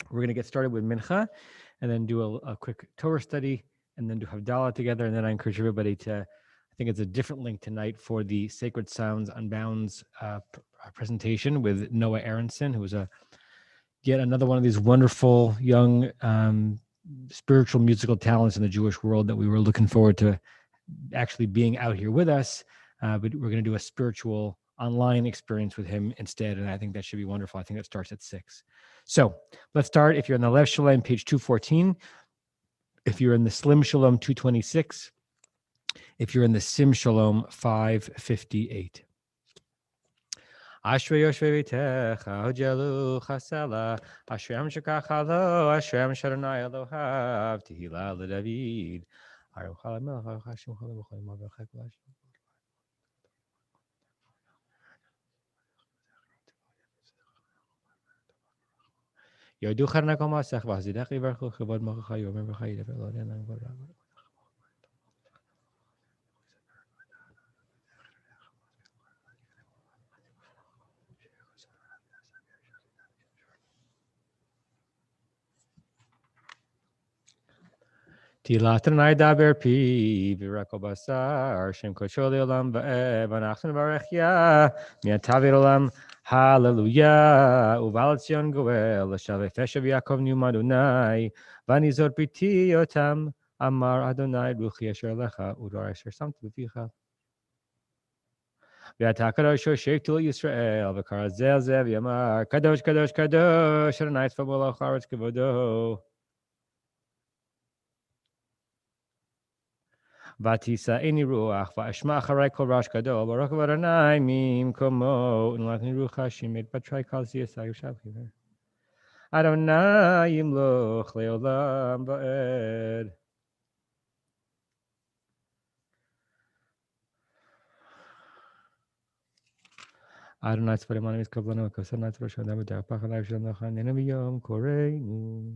We're going to get started with Minha and then do a quick Torah study and then do Havdalah together. And then I encourage everybody to, I think it's a different link tonight for the Sacred Sounds Unbounds presentation with Noah Aronson, who was yet another one of these wonderful young spiritual musical talents in the Jewish world that we were looking forward to actually being out here with us. But we're going to do a spiritual online experience with him instead. And I think that should be wonderful. I think that starts at 6. So let's start. If you're in the Lev Shalom, page 214. If you're in the Slim Shalom, 226. If you're in the Sim Shalom, 558. Ashrei Yoshvei V'techa, Hojelu Chasela, Ashrei Shekach Halo, Ashrei Sharonai Elohav, Tehillah LeDavid, Aruch HaLemelech, Aruch Hashem Chalei B'chol Yom V'chek L'Hashem. Yodu Charna Kol Masech, V'Hazidech Yivarchu, Chevod Mochacha, Yomer V'chai Yidever Lo Denan V'Rab. Tilat Adonai daber pi v'rakol basar Shem kodsho le'olam va'ev Anachnu nvarech mi'atav olam hallelujah uval Tzion goel l'shavei feshav Yaakov ni'um Adonai v'anizor piti yotam amar Adonai ruchi asher lecha udar asher samtu b'ficha v'ata kadosh shektu Yisrael v'kara zel zev yamar kadosh kadosh kadosh Adonai tzva'ot melech haaretz kevodo Vatisa eni ruach va'ashma acharei kol rash gadol baruch Adonai mimkomo u'nlatni ruach shimet batray kol ziyasai ushavchiver Adonai yimloch leolam va'ed. Adonai tzvare manim iskablanu kosar nat rosh adam v'dar pachalai shalom lachan nenu v'yom koreinu.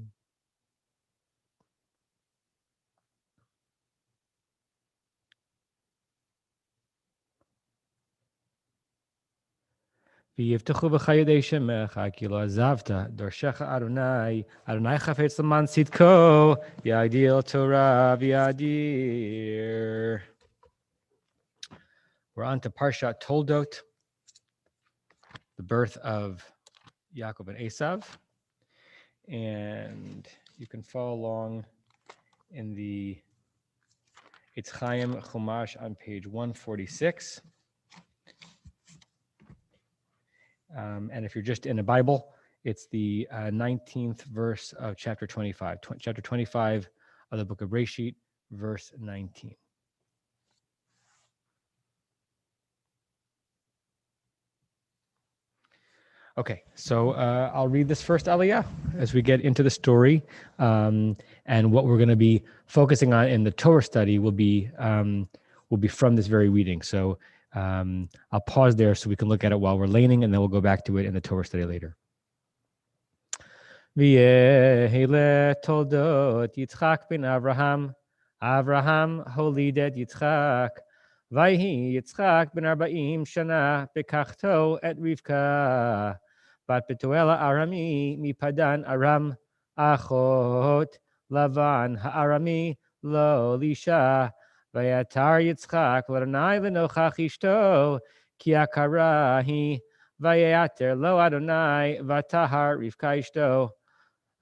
V'yivtechu b'chayidei shemecha ki lo azavta dorshecha Adonai Adonai chafetz l'man tzidko yadil Torah v'yadir. We're on to Parsha Toldot, the birth of Yaakov and Esav. And you can follow along in the Eitz Chaim Chumash on page 146. And if you're just in a Bible, it's the 19th verse of chapter 25. Chapter 25 of the book of Reshit, verse 19. Okay, so I'll read this first aliyah as we get into the story. And what we're going to be focusing on in the Torah study will be from this very reading. So I'll pause there so we can look at it while we're laning, and then we'll go back to it in the Torah study later. V'yehele toldot Yitzchak ben Avraham. Avraham holidet Yitzchak. Vayhi Yitzchak ben 40 shana bekachto et Rivka. Bat Betuela Arami mi Padan Aram achot Lavan ha'arami lo lisha. Vayatar Yitzchak l'Adonai v'nochach ishto ki akara hi vayater lo Adonai v'tahar Rivka ishto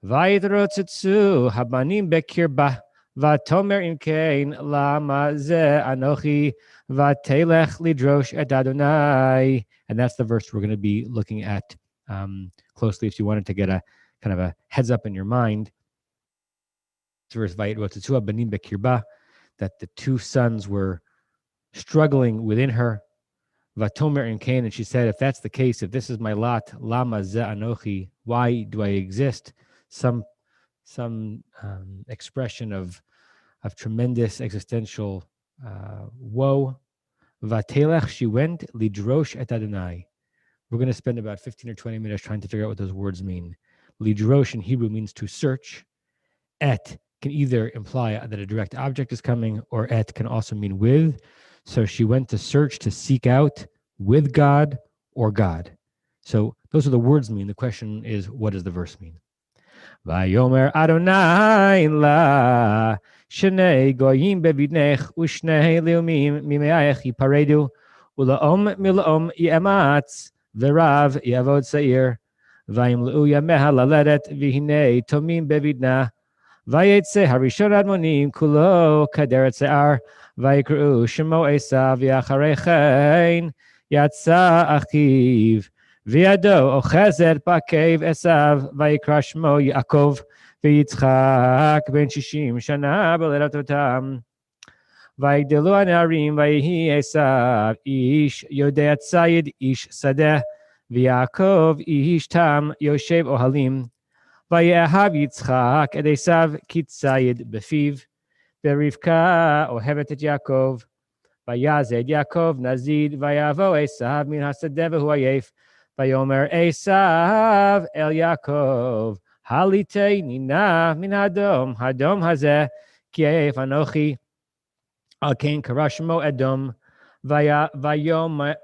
vayitrotzitzu habanim bekirba v'tomer imkein lama ze anochi v'telech lidrosh et Adonai. And that's the verse we're going to be looking at closely if you wanted to get a kind of a heads up in your mind. Verse vayitrotzitzu habanim bekirba, that the two sons were struggling within her. Vatomer and Cain, and she said, if that's the case, if this is my lot, lama ze anochi, why do I exist? Some expression of tremendous existential woe. Vatelech, she went, lidrosh et Adonai. We're going to spend about 15 or 20 minutes trying to figure out what those words mean. Lidrosh in Hebrew means to search. Et can either imply that a direct object is coming, or et can also mean with. So she went to search, to seek out with God or God. So those are the words mean. The question is, what does the verse mean? Vayomer Adonai la Shnei goyim bevidnech Ushnei leumim mimeach yiparedu Ulaom milaom yematz Verav yavod seir Vayimlu yameha laledet Vihine tomim bevidna Vayetze harishon admonim kulo kaderet se'ar Vayikru shemo Esav yacharechein Yatsa achiv Viado ochezet bakev Esav Vayikra shmo Yaakov V'Yitzchak ben shishim shana b'ledatotam Vayigdelu anarim Vayihi Esav ish yodei tzayid ish sadeh V'Yaakov ish tam yoshev ohalim Vayehav Yitzchak et Esav kitzayid befiv V'Rivka ohevet et Yaakov Vayazed Yaakov Nazid Vayavo Esav min hasadeh v'hu ayef Vayomer Esav el Yaakov Halite nina min hadom hazeh ki ayef anochi al kain karashmo edom Vayomer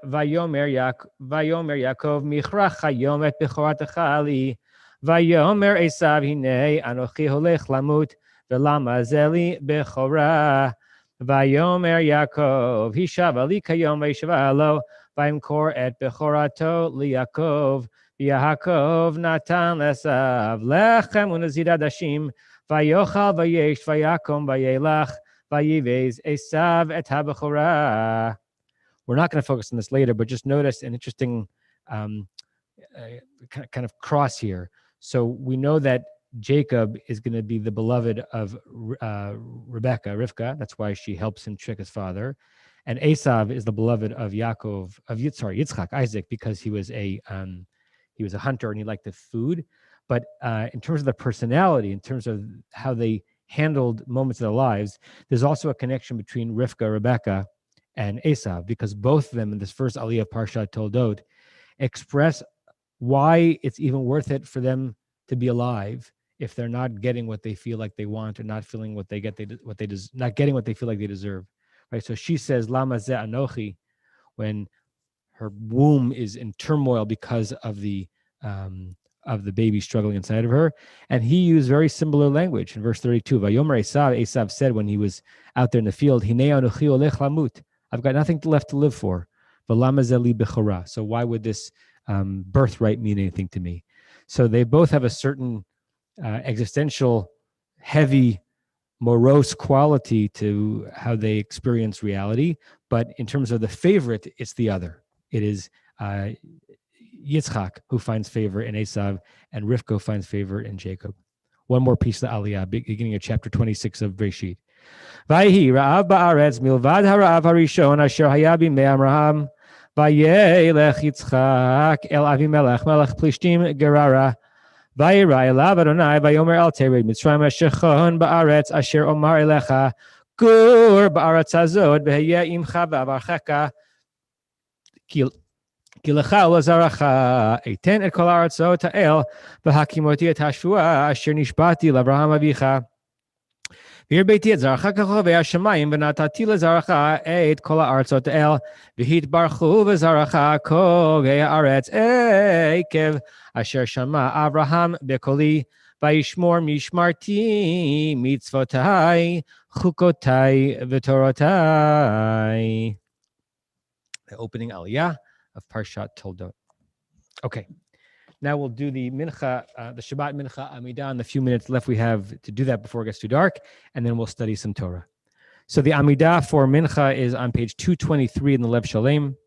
Yaakov michrach hayom et bechoratecha li Vayomer Esav hinei anochi holech lamut v'lama zeli bechora Vayomer Yaakov hishav ali kayom v'yishava lo vayimkor et bechorato liYaakov Yaakov natan lesav lechem unazid adashim vayochal vayesh vayakom vayelach vayivez Esav et habechora. We're not going to focus on this later, but just notice an interesting kind of cross here. So we know that Jacob is going to be the beloved of Rivka. That's why she helps him trick his father. And Esav is the beloved of Yitzchak, Isaac, because he was a hunter and he liked the food. But in terms of the personality, in terms of how they handled moments of their lives, there's also a connection between Rebecca, and Esav, because both of them in this first Aliyah of Parsha Toldot express why it's even worth it for them to be alive if they're not getting what they feel like they want or not feeling what they get, not getting what they feel like they deserve. Right. So she says, Lama ze anochi, when her womb is in turmoil because of the baby struggling inside of her. And he used very similar language in verse 32. Vayomer Esav said when he was out there in the field, Hinei anochi olech lamut. I've got nothing left to live for. V'lama ze li bechora. So why would this birthright mean anything to me? So they both have a certain existential, heavy, morose quality to how they experience reality. But in terms of the favorite, it's the other. It is Yitzchak who finds favor in Esav, and Rivka finds favor in Jacob. One more piece of the Aliyah, beginning of chapter 26 of Breshit. Vayhi ra'av ba'aretz milvad hara'av harishon asher haya bimei Avraham vayelech Yitzchak el Avimelech melech Plishtim Gerara vayira elav Adonai vayomer al tered Mitzrayim asher chon ba'aretz asher omar elecha gur ba'aretz hazod v'heyeh imcha v'avarchecha ki lecha ulazaracha eiten et kol ha'aratzot ha'el v'hakimoti et hashvua asher nishbati l'Avraham avicha והרביתי את זרעך ככוכבי השמיים, ונתתי לזרעך את כל הארצות האל, והתברכו בזרעך כוכבי הארץ עקב אשר שמע אברהם בקולי, וישמור משמרתי מצוותיי, חוקותיי ותורותיי. The opening Aliyah of Parshat Toldot. Okay. Now we'll do the Mincha, the Shabbat Mincha Amidah in the few minutes left we have to do that before it gets too dark, and then we'll study some Torah. So the Amidah for Mincha is on page 223 in the Lev Shalem,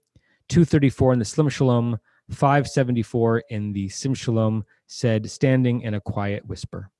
234 in the Slim Shalom, 574 in the Sim Shalom, said standing in a quiet whisper.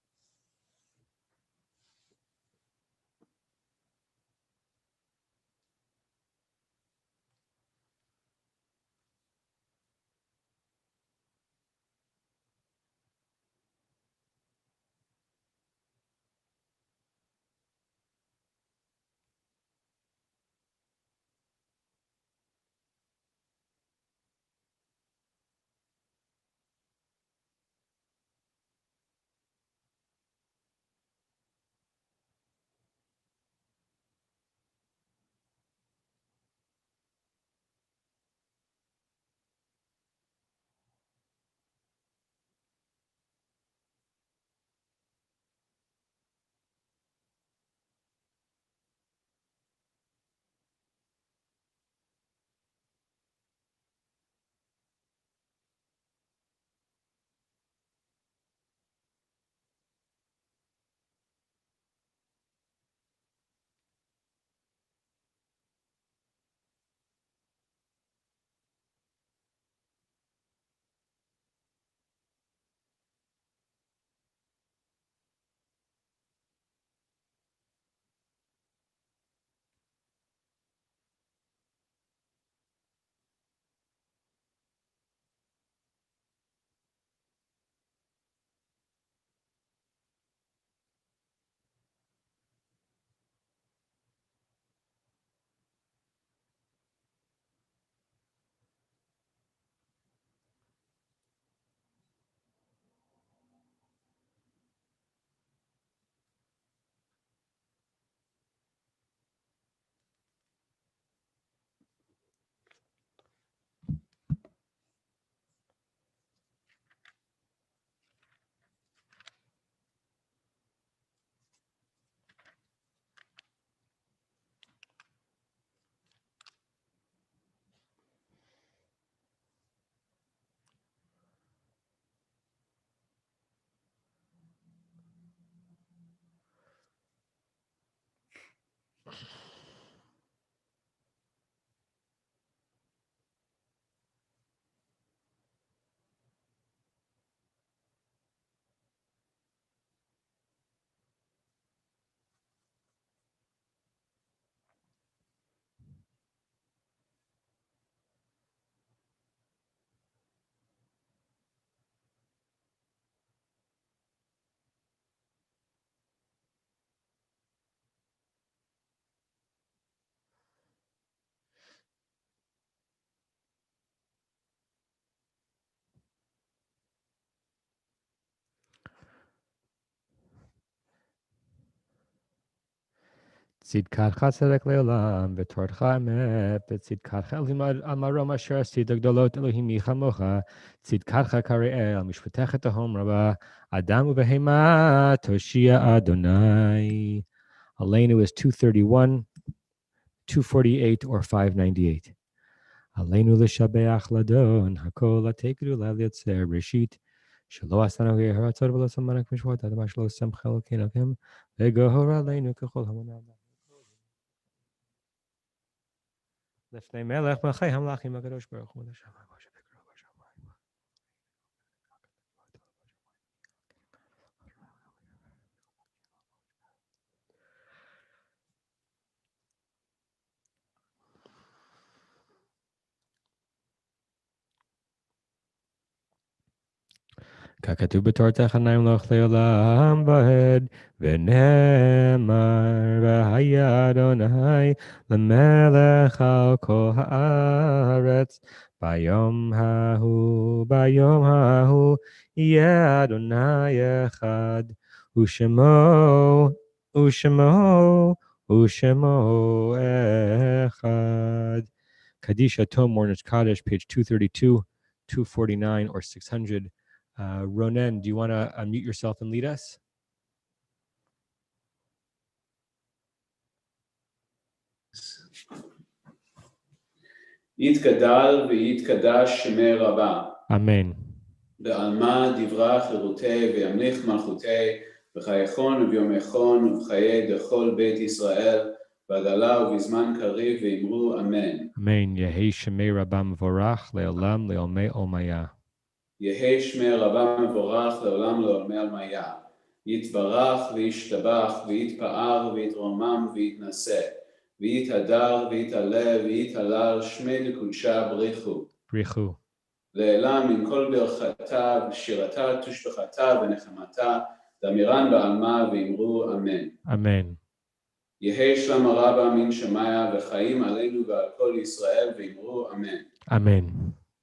צדקתך צדק לעולם, ותורתך אמת, בצדקתך לימד אמרום אשר עשית גדולות אלוהים מי כמוך, צדקתך כראל, משפטך תהום רבה, אדם ובהמה תושיע אדוני. Aleinu is 231, 248, or 598. Aleinu לשבח לדון, הכל לתת גדולה ליוצר ראשית, שלא עשנו הרצות ולא שמנו כמשמעות, אדמה שלא שמחה אלוקינו, וגהור עלינו ככל המונע. לפני מלך מלכי המלכים הקדוש ברוך הוא לשמיים שבקרוב השמיים. ככתוב בתורתך נמלוך לעולם ועד, ונאמר והיה אדוני למלך על כל הארץ. ביום ההוא יהיה אדוני אחד, ושמו אחד. Kadisha Tome Mourner's Kaddish, page 232, 249, or 600. Ronen, do you want to unmute yourself and lead us? יתגדל ויתקדש שמי רבה. Amen. בעלמא דברה חירותי וימליך מלכותי, בחייכון וביומכון ובחיי דכל בית ישראל, בגלה ובזמן קריב ואמרו אמן. Amen. Yehei Shemei Rabba Mevorach Leolam Leolmei Olmaya. יהי שמי רבה מבורך לעולם לעולמי עלמיה. יתברך וישתבח ויתפאר ויתרומם ויתנשא. ויתהדר ויתעלה ויתהלל שמי לקודשה בריחו. לעילם עם כל ברכתה ושירתה תושבחתה ונחמתה, דמירן בעלמה ואמרו אמן. Amen. יהי שלום רבה מן שמיה וחיים עלינו ועל כל ישראל ואמרו אמן. Amen.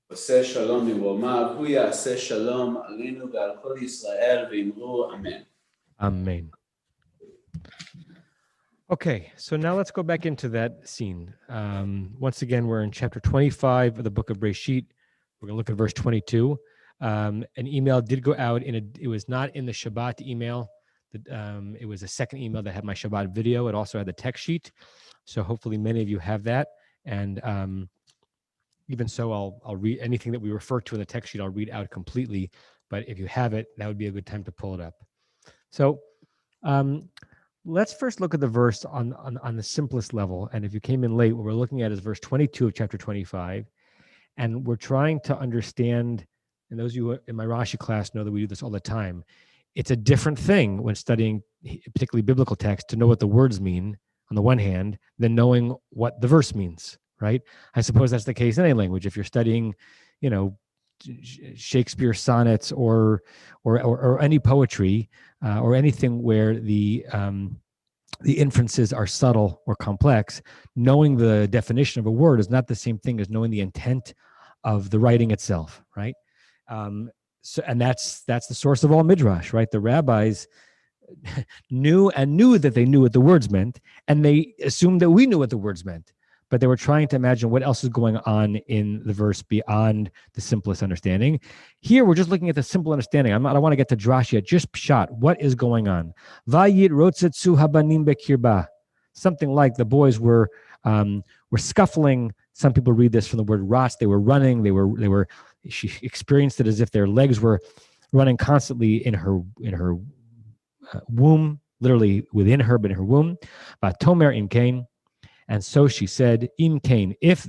עושה שלום ממרומיו, הוא יעשה שלום עלינו ועל כל ישראל ואמרו אמן. Amen. Okay, so now let's go back into that scene. Once again, we're in chapter 25 of the book of Breshit. We're going to look at verse 22. An email did go out. It was not in the Shabbat email. It was a second email that had my Shabbat video. It also had the text sheet. So hopefully many of you have that. And even so, I'll read anything that we refer to in the text sheet. I'll read out completely. But if you have it, that would be a good time to pull it up. So let's first look at the verse on the simplest level. And if you came in late, what we're looking at is verse 22 of chapter 25. And we're trying to understand, and those of you in my Rashi class know that we do this all the time. It's a different thing when studying particularly biblical text to know what the words mean on the one hand than knowing what the verse means, right? I suppose that's the case in any language. If you're studying, Shakespeare sonnets or any poetry or anything where the inferences are subtle or complex, knowing the definition of a word is not the same thing as knowing the intent of the writing itself, right? So that's the source of all midrash, right? The rabbis knew that they knew what the words meant, and they assumed that we knew what the words meant, but they were trying to imagine what else is going on in the verse beyond the simplest understanding. Here, we're just looking at the simple understanding. I don't want to get to drash yet, just pshat. What is going on? Vayit rotzetsu habanim bekirba. Something like the boys were scuffling. Some people read this from the word rotz. They were running. She experienced it as if their legs were running constantly in her womb, literally within her, but in her womb. Vatomer im kain. And so she said, im kain, if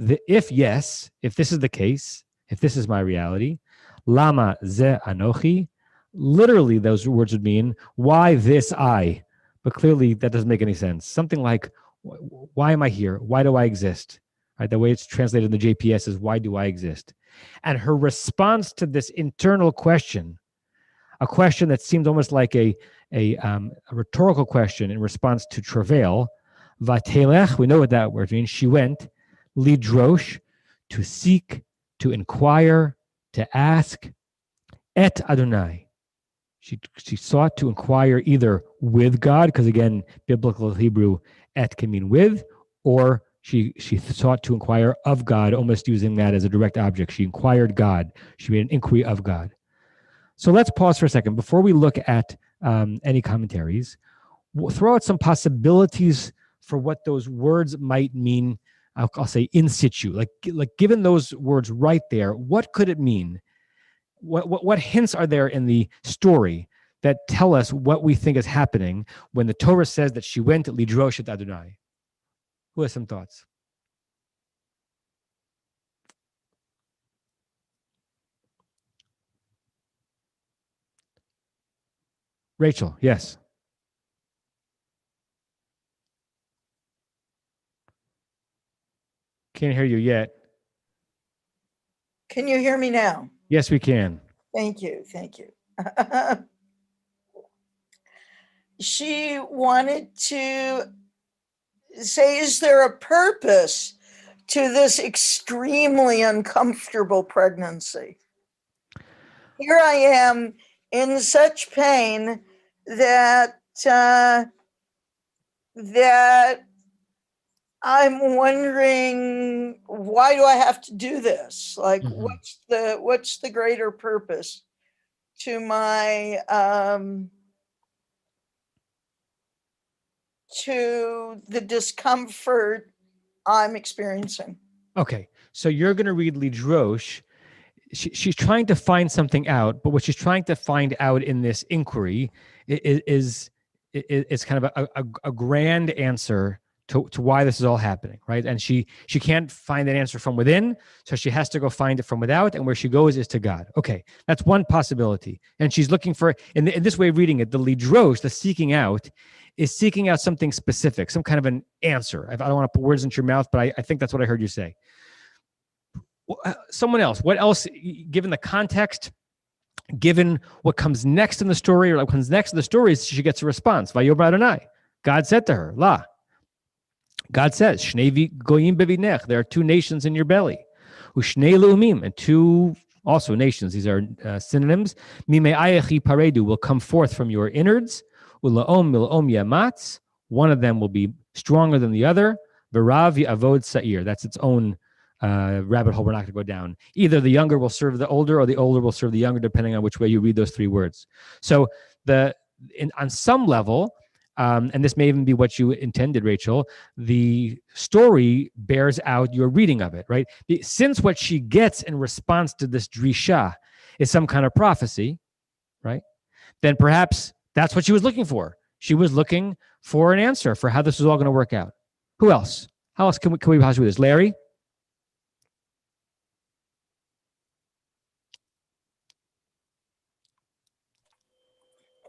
yes, if this is the case, if this is my reality, lama ze anochi, literally those words would mean, why this I? But clearly that doesn't make any sense. Something like, why am I here? Why do I exist? Right? The way it's translated in the JPS is, why do I exist? And her response to this internal question, a question that seemed almost like a rhetorical question in response to travail, vatelech, we know what that word means. She went, lidrosh, to seek, to inquire, to ask, et Adonai. She sought to inquire either with God, because again, biblical Hebrew, et can mean with, or she sought to inquire of God, almost using that as a direct object. She inquired God. She made an inquiry of God. So let's pause for a second. Before we look at any commentaries, we'll throw out some possibilities for what those words might mean. I'll say in situ, like given those words right there, what could it mean? What hints are there in the story that tell us what we think is happening when the Torah says that she went lidrosh et Adonai? Who has some thoughts? Rachel, yes. Can't hear you yet. Can you hear me now? Yes, we can. Thank you. Thank you. She wanted to say, is there a purpose to this extremely uncomfortable pregnancy? Here I am in such pain that I'm wondering, why do I have to do this? Like, what's the greater purpose to my to the discomfort I'm experiencing? Okay, so you're going to read lidrosh. She's trying to find something out, but what she's trying to find out in this inquiry is kind of a grand answer to why this is all happening, right? And she can't find that answer from within, so she has to go find it from without, and where she goes is to God. Okay, that's one possibility. And she's looking for, in this way of reading it, the lidrosh, the seeking out, is seeking out something specific, some kind of an answer. I don't want to put words into your mouth, but I think that's what I heard you say. Someone else, what else, given the context, given what comes next in the story, or what comes next in the story, is she gets a response. Vayomer Adonai. God said to her, La. God says, Shnei goyim bevinech. There are two nations in your belly. Ushnei leumim, and two also nations. These are synonyms. Mimei ayechi paredu, will come forth from your innards. Ulaom milaom yamatz. One of them will be stronger than the other. V'rav ya'avod sa'ir. That's its own rabbit hole we're not going to go down. Either the younger will serve the older, or the older will serve the younger, depending on which way you read those three words. So on some level, and this may even be what you intended, Rachel, the story bears out your reading of it, right? Since what she gets in response to this drisha is some kind of prophecy, right? Then perhaps that's what she was looking for. She was looking for an answer for how this is all going to work out. Who else? How else can we possibly do this? Larry?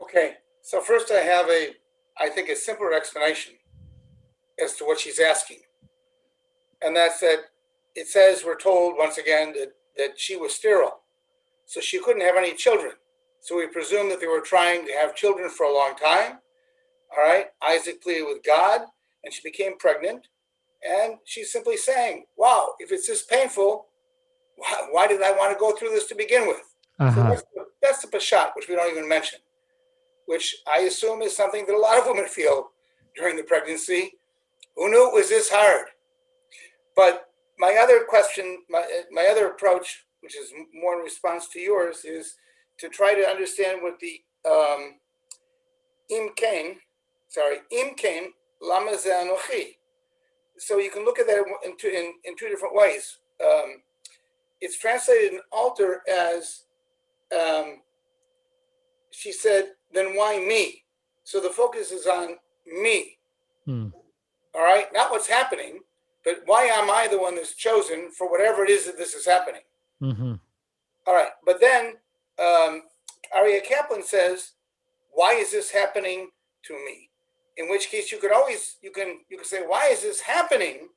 Okay, so first I have I think a simpler explanation as to what she's asking. And that's that it says, we're told once again that she was sterile. So she couldn't have any children. So we presume that they were trying to have children for a long time. All right, Isaac pleaded with God and she became pregnant. And she's simply saying, wow, if it's this painful, why did I want to go through this to begin with? So that's the pashat, which we don't even mention, which I assume is something that a lot of women feel during the pregnancy. Who knew it was this hard? But my other question, my other approach, which is more in response to yours, is to try to understand what the im kain, lama ze anochi. So you can look at that in two different ways. It's translated in altar as, she said, then why me? So the focus is on me. Hmm. All right, not what's happening, but why am I the one that's chosen for whatever it is that this is happening? Mm-hmm. All right, but then Aryeh Kaplan says, why is this happening to me? In which case you can say, why is this happening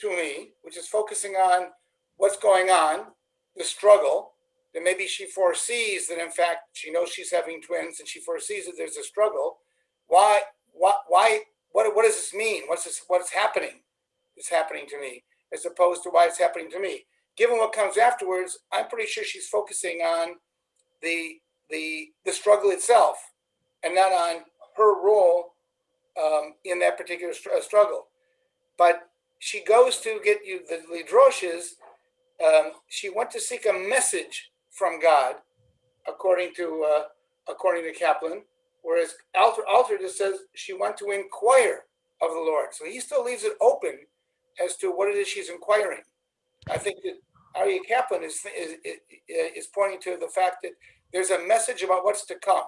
to me? Which is focusing on what's going on, the struggle. That maybe she foresees that in fact she knows she's having twins and she foresees that there's a struggle. Why? What does this mean? What's happening? It's happening to me, as opposed to why it's happening to me. Given what comes afterwards, I'm pretty sure she's focusing on the struggle itself, and not on her role in that particular struggle. But she goes to get you the lidroshes. She went to seek a message from God, according to Kaplan, whereas Alter just says she went to inquire of the Lord. So he still leaves it open as to what it is she's inquiring. I think that Aryeh Kaplan is pointing to the fact that there's a message about what's to come.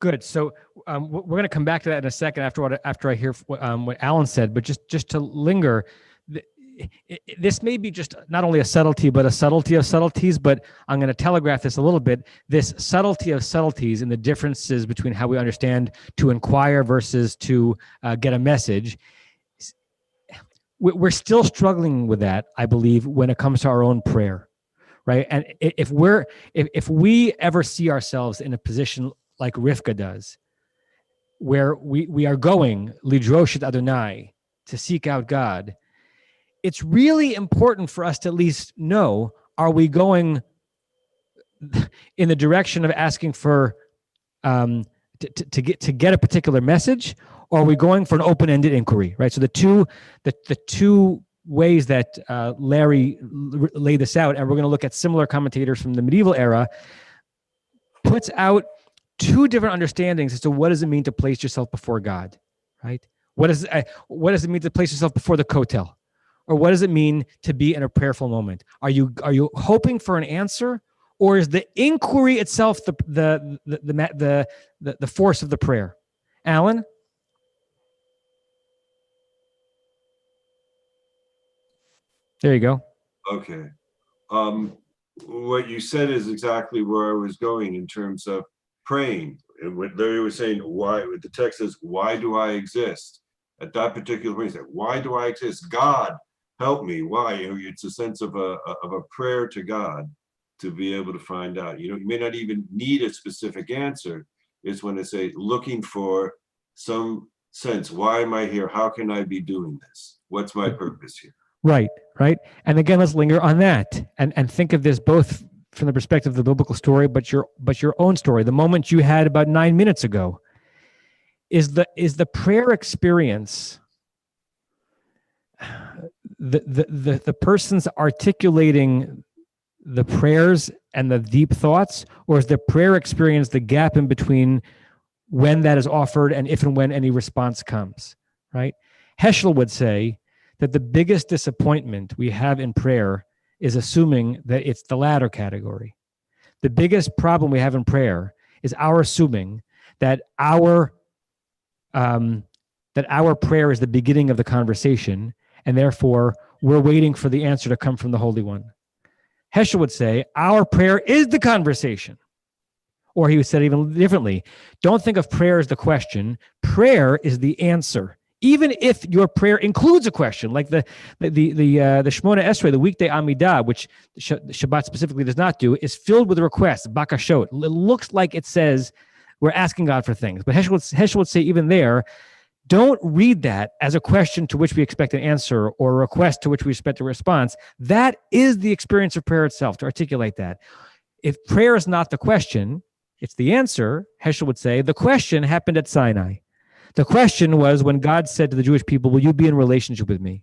Good. So we're going to come back to that in a second after I hear what Alan said. But just to linger, this may be just not only a subtlety, but a subtlety of subtleties. But I'm going to telegraph this a little bit. This subtlety of subtleties and the differences between how we understand to inquire versus to get a message. We're still struggling with that, I believe, when it comes to our own prayer, right? And if we ever see ourselves in a position like Rivka does, where we are going lidrosh et Adonai, to seek out God, it's really important for us to at least know: are we going in the direction of asking for to get a particular message, or are we going for an open-ended inquiry, right? So the two ways that Larry laid this out, and we're going to look at similar commentators from the medieval era, puts out two different understandings as to what does it mean to place yourself before God, right? What does it mean to place yourself before the kotel, or what does it mean to be in a prayerful moment? Are you hoping for an answer, or is the inquiry itself the force of the prayer? Alan? There you go. Okay. What you said is exactly where I was going in terms of praying. And what Larry was saying, why, the text says, why do I exist? At that particular point, he said, why do I exist? God, help me. Why? It's a sense of a prayer to God to be able to find out. You may not even need a specific answer. It's when they say, looking for some sense. Why am I here? How can I be doing this? What's my purpose here? Right. And again, let's linger on that and think of this both from the perspective of the biblical story, but your own story. The moment you had about 9 minutes ago is the prayer experience, the person's articulating the prayers and the deep thoughts, or is the prayer experience the gap in between when that is offered and if and when any response comes, right? Heschel would say that the biggest disappointment we have in prayer is assuming that it's the latter category. The biggest problem we have in prayer is our assuming that our prayer is the beginning of the conversation, and therefore we're waiting for the answer to come from the Holy One. Heschel would say our prayer is the conversation. Or he would say it even differently. Don't think of prayer as the question. Prayer is the answer. Even if your prayer includes a question, like the Shemona Esrei, the weekday Amidah, which Shabbat specifically does not do, is filled with requests, bakashot. It looks like it says we're asking God for things. But Heschel would say even there, don't read that as a question to which we expect an answer or a request to which we expect a response. That is the experience of prayer itself, to articulate that. If prayer is not the question, it's the answer. Heschel would say the question happened at Sinai. The question was when God said to the Jewish people, will you be in relationship with me?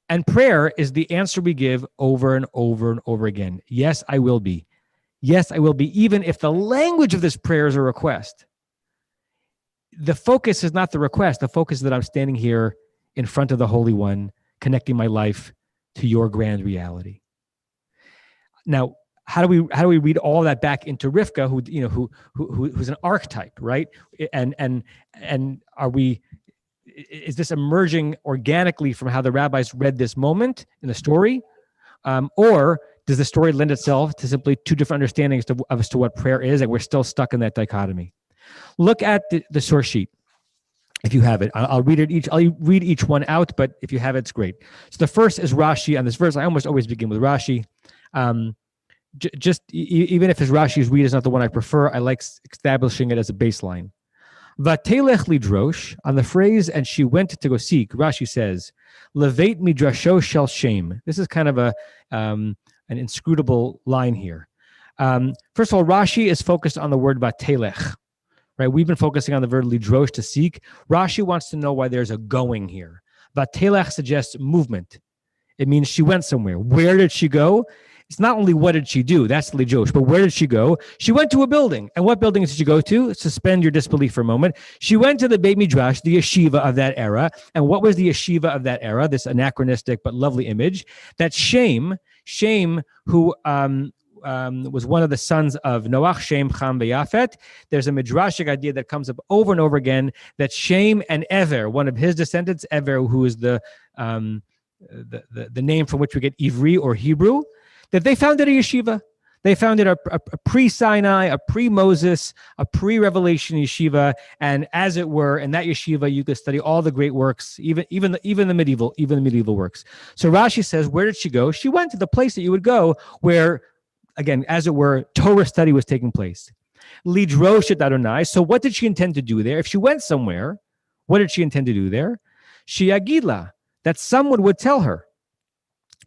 And prayer is the answer we give over and over and over again. Yes, I will be. Yes, I will be, even if the language of this prayer is a request. The focus is not the request. The focus is that I'm standing here in front of the Holy One, connecting my life to your grand reality. Now, how do we read all that back into Rivka, who's an archetype, right? And is this emerging organically from how the rabbis read this moment in the story, or does the story lend itself to simply two different understandings as to what prayer is, and we're still stuck in that dichotomy? Look at the source sheet if you have it. I'll read it each. I'll read each one out, but if you have it, it's great. So the first is Rashi on this verse. I almost always begin with Rashi. Even if his Rashi's read is not the one I prefer, I like establishing it as a baseline. Vatelech lidrosh, on the phrase, and she went to go seek, Rashi says, Leveit midrasho shel shem. This is kind of an inscrutable line here. First of all, Rashi is focused on the word vatelech, right? We've been focusing on the verb lidrosh, to seek. Rashi wants to know why there's a going here. Vatelech suggests movement. It means she went somewhere. Where did she go? It's not only what did she do, that's lidrosh, but where did she go? She went to a building. And what building did she go to? Suspend your disbelief for a moment. She went to the Beit Midrash, the yeshiva of that era. And what was the yeshiva of that era? This anachronistic but lovely image. That Shem, who was one of the sons of Noach, Shem, Cham, Yafet. There's a midrashic idea that comes up over and over again that Shem and Ever, one of his descendants, Ever, who is the name from which we get Ivri or Hebrew, that they founded a yeshiva. They founded a pre-Sinai, a pre-Moses, a pre-Revelation yeshiva, and as it were, in that yeshiva, you could study all the great works, even the medieval works. So Rashi says, where did she go? She went to the place that you would go, where, again, as it were, Torah study was taking place. Lidrosh et Adonai. So what did she intend to do there? If she went somewhere, what did she intend to do there? Shiagidla, that someone would tell her,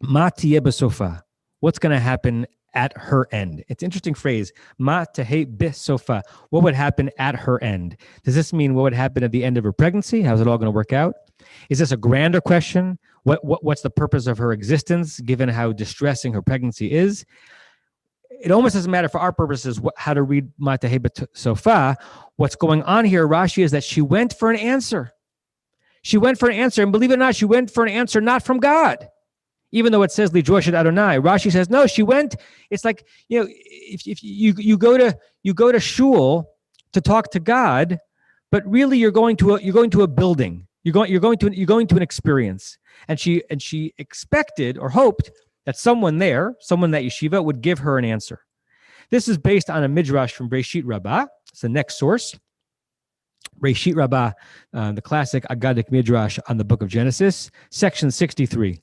Ma tiyeh besofa. What's going to happen at her end? It's an interesting phrase. Ma tehei besofa. What would happen at her end? Does this mean what would happen at the end of her pregnancy? How's it all going to work out? Is this a grander question? What's the purpose of her existence, given how distressing her pregnancy is? It almost doesn't matter for our purposes how to read Ma tehei besofa. What's going on here, Rashi, is that she went for an answer. She went for an answer, and believe it or not, she went for an answer not from God. Even though it says Lidrosh et Adonai, Rashi says no. She went. It's like, if you go to shul to talk to God, but really you're going to a building. You're going to an experience. And she expected or hoped that someone that yeshiva would give her an answer. This is based on a midrash from Breshit Rabbah. It's the next source. Breshit Rabbah, the classic Aggadic midrash on the book of Genesis, section 63.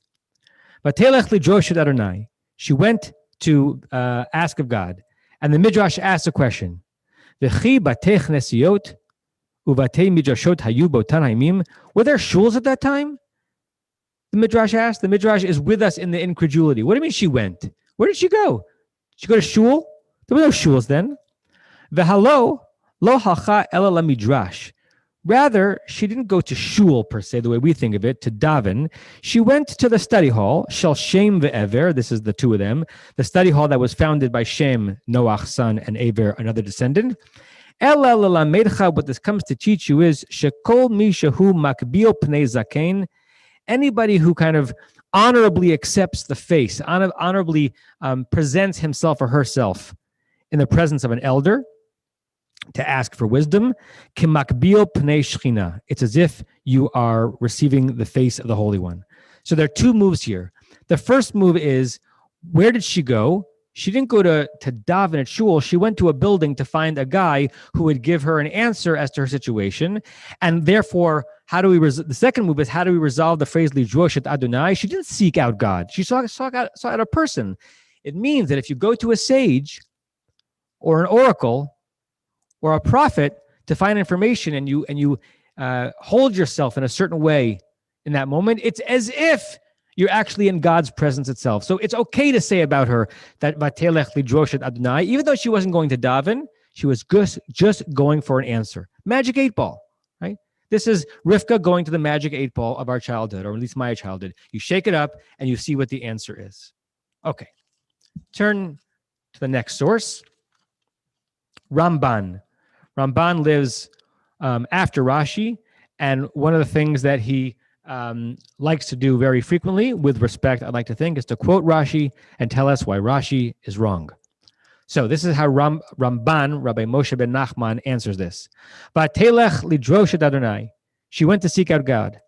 Vatelech lidrosh et Adonai. She went to ask of God, and the midrash asks a question: V'chi batech nesiot uvatei midrashot hayu botan haimim. Were there shuls at that time? The midrash asked. The midrash is with us in the incredulity. What do you mean she went? Where did she go? Did she go to shul? There were no shuls then. V'halo lo halcha ela la midrash. Rather, she didn't go to shul per se, the way we think of it, to daven. She went to the study hall, Shel Shem ve'Ever. This is the two of them. The study hall that was founded by Shem, Noach's son, and Ever, another descendant. Ela l'lamedcha, what this comes to teach you is, shekol mi shehu makbil pnei zaken. Anybody who kind of honorably accepts the face, honorably presents himself or herself in the presence of an elder, to ask for wisdom, kimakbil pnei shechina. It's as if you are receiving the face of the Holy One. So there are two moves here. The first move is, where did she go? She didn't go to daven at shul. She went to a building to find a guy who would give her an answer as to her situation. And therefore, the second move is, how do we resolve the phrase lidrosh et Adonai? She didn't seek out God. She saw out a person. It means that if you go to a sage or an oracle or a prophet to find information, and you hold yourself in a certain way in that moment, it's as if you're actually in God's presence itself. So it's okay to say about her that Vatelech lidrosh et Adonai, even though she wasn't going to daven, she was just going for an answer. Magic 8 ball, right? This is Rivka going to the magic 8 ball of our childhood, or at least my childhood. You shake it up and you see what the answer is. Okay, turn to the next source. Ramban lives after Rashi, and one of the things that he likes to do very frequently, with respect, I'd like to think, is to quote Rashi and tell us why Rashi is wrong. So this is how Ramban, Rabbi Moshe ben Nachman, answers this. Vatelech lidrosh et Adonai. She went to seek out God.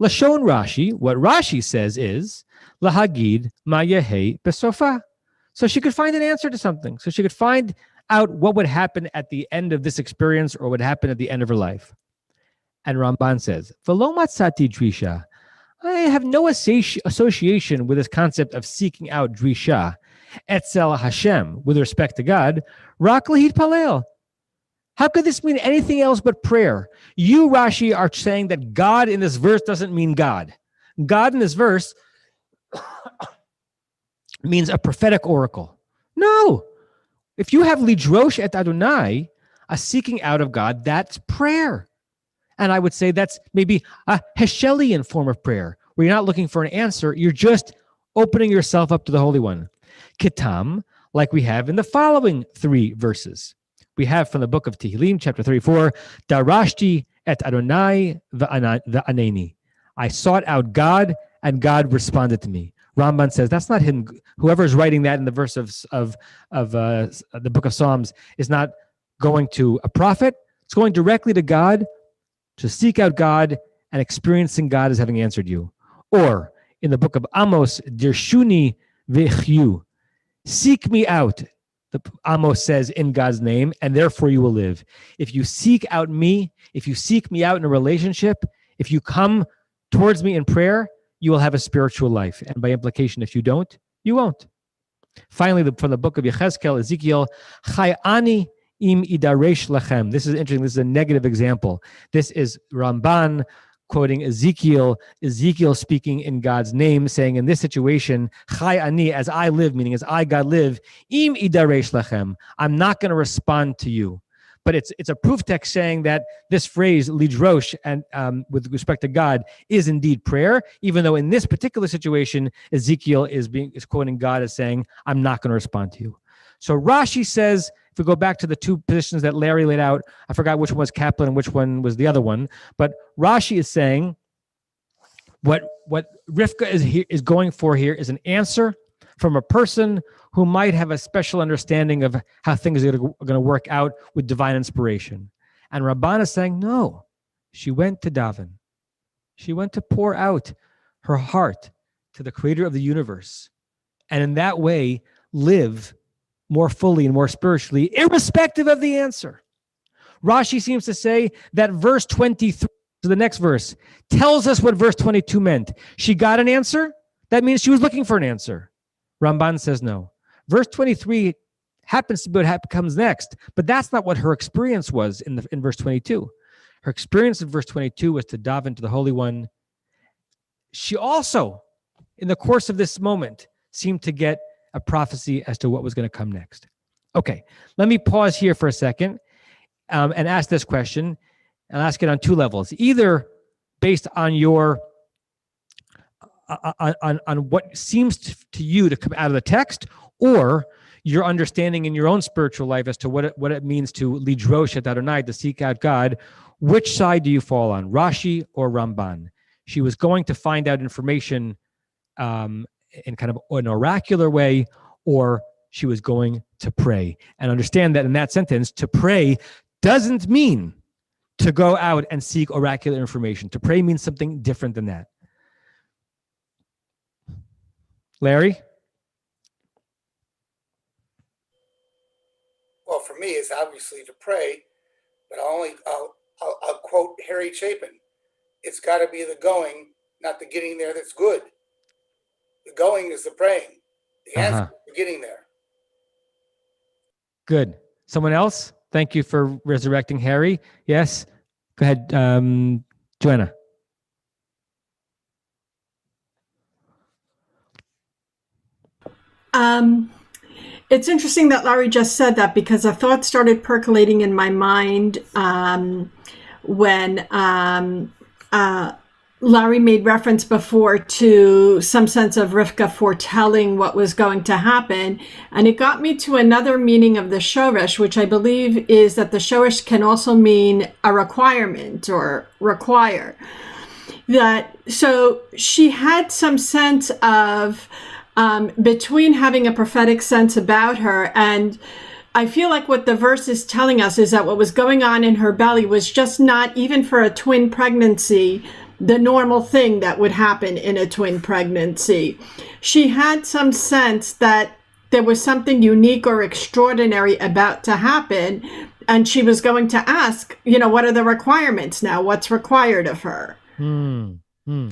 Lashon Rashi, what Rashi says is, lahagid ma yehei besofa. So she could find an answer to something. So she could find out what would happen at the end of this experience or what happened at the end of her life. And Ramban says, V'lo matzati drisha. I have no association with this concept of seeking out drisha, etzel Hashem, with respect to God, rak lahit palel. How could this mean anything else but prayer? You, Rashi, are saying that God in this verse doesn't mean God. God in this verse means a prophetic oracle. No. If you have lidrosh et Adonai, a seeking out of God, that's prayer. And I would say that's maybe a Heshelian form of prayer, where you're not looking for an answer, you're just opening yourself up to the Holy One. Kitam, like we have in the following 3 verses. We have from the book of Tehillim, chapter 34, Darashti et Adonai v'aneni. I sought out God, and God responded to me. Ramban says that's not him. Whoever is writing that in the verse of the book of Psalms is not going to a prophet. It's going directly to God, to seek out God and experiencing God as having answered you. Or in the book of Amos, Dirshuni v'chyu, seek me out. The Amos says in God's name, and therefore you will live. If you seek out me, if you seek me out in a relationship, if you come towards me in prayer, you will have a spiritual life. And by implication, if you don't, you won't. Finally, from the book of Yechezkel, Ezekiel, Chai ani im idaresh lachem. This is interesting. This is a negative example. This is Ramban quoting Ezekiel speaking in God's name, saying in this situation, Chai ani, as I live, meaning as I, God, live, im idaresh lachem. I'm not going to respond to you. But it's a proof text saying that this phrase, lidrosh, and with respect to God, is indeed prayer, even though in this particular situation, Ezekiel is quoting God as saying, I'm not going to respond to you. So Rashi says, if we go back to the 2 positions that Larry laid out, I forgot which one was Kaplan and which one was the other one, but Rashi is saying what Rivka is going for here is an answer from a person who might have a special understanding of how things are going to work out with divine inspiration. And Ramban is saying, no, she went to daven. She went to pour out her heart to the creator of the universe. And in that way, live more fully and more spiritually, irrespective of the answer. Rashi seems to say that verse 23, to the next verse, tells us what verse 22 meant. She got an answer. That means she was looking for an answer. Ramban says no. Verse 23 happens to be what comes next, but that's not what her experience was in verse 22. Her experience in verse 22 was to daven to the Holy One. She also, in the course of this moment, seemed to get a prophecy as to what was going to come next. Okay, let me pause here for a second and ask this question. I'll ask it on 2 levels. Either based on your on what seems to you to come out of the text, or your understanding in your own spiritual life as to what it means to lidrosh et Adonai, to seek out God. Which side do you fall on, Rashi or Ramban? She was going to find out information in kind of an oracular way, or she was going to pray. And understand that in that sentence, to pray doesn't mean to go out and seek oracular information. To pray means something different than that. Larry? Well, for me, it's obviously to pray, but I'll quote Harry Chapin. It's got to be the going, not the getting there that's good. The going is the praying. The answer is the getting there. Good. Someone else? Thank you for resurrecting Harry. Yes? Go ahead, Joanna. It's interesting that Larry just said that, because a thought started percolating in my mind when Larry made reference before to some sense of Rivka foretelling what was going to happen. And it got me to another meaning of the shoresh, which I believe is that the shoresh can also mean a requirement or require. So she had some sense of between having a prophetic sense about her, and I feel like what the verse is telling us is that what was going on in her belly was just not, even for a twin pregnancy, the normal thing that would happen in a twin pregnancy. She had some sense that there was something unique or extraordinary about to happen, and she was going to ask, what are the requirements now? What's required of her?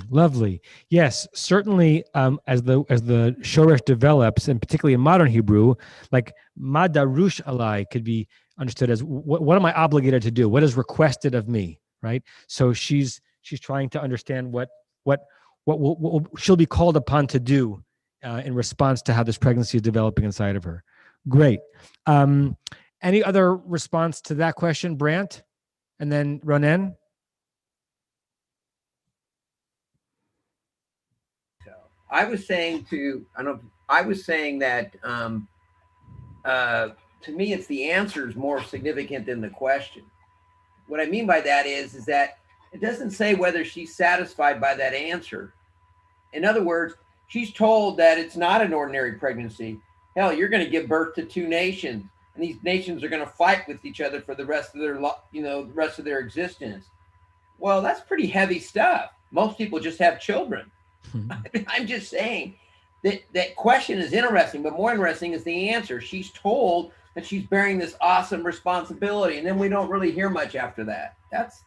Lovely. Yes, certainly. As the shoresh develops, and particularly in modern Hebrew, like ma darush alai could be understood as what am I obligated to do? What is requested of me? Right. So she's trying to understand what she'll be called upon to do in response to how this pregnancy is developing inside of her. Great. Any other response to that question, Brant, and then Ronen? I was saying that to me, it's the answer is more significant than the question. What I mean by that is that it doesn't say whether she's satisfied by that answer. In other words, she's told that it's not an ordinary pregnancy. Hell, you're going to give birth to 2 nations, and these nations are going to fight with each other for the rest of their existence. Well, that's pretty heavy stuff. Most people just have children. I'm just saying that question is interesting, but more interesting is the answer. She's told that she's bearing this awesome responsibility, and then we don't really hear much after that. That's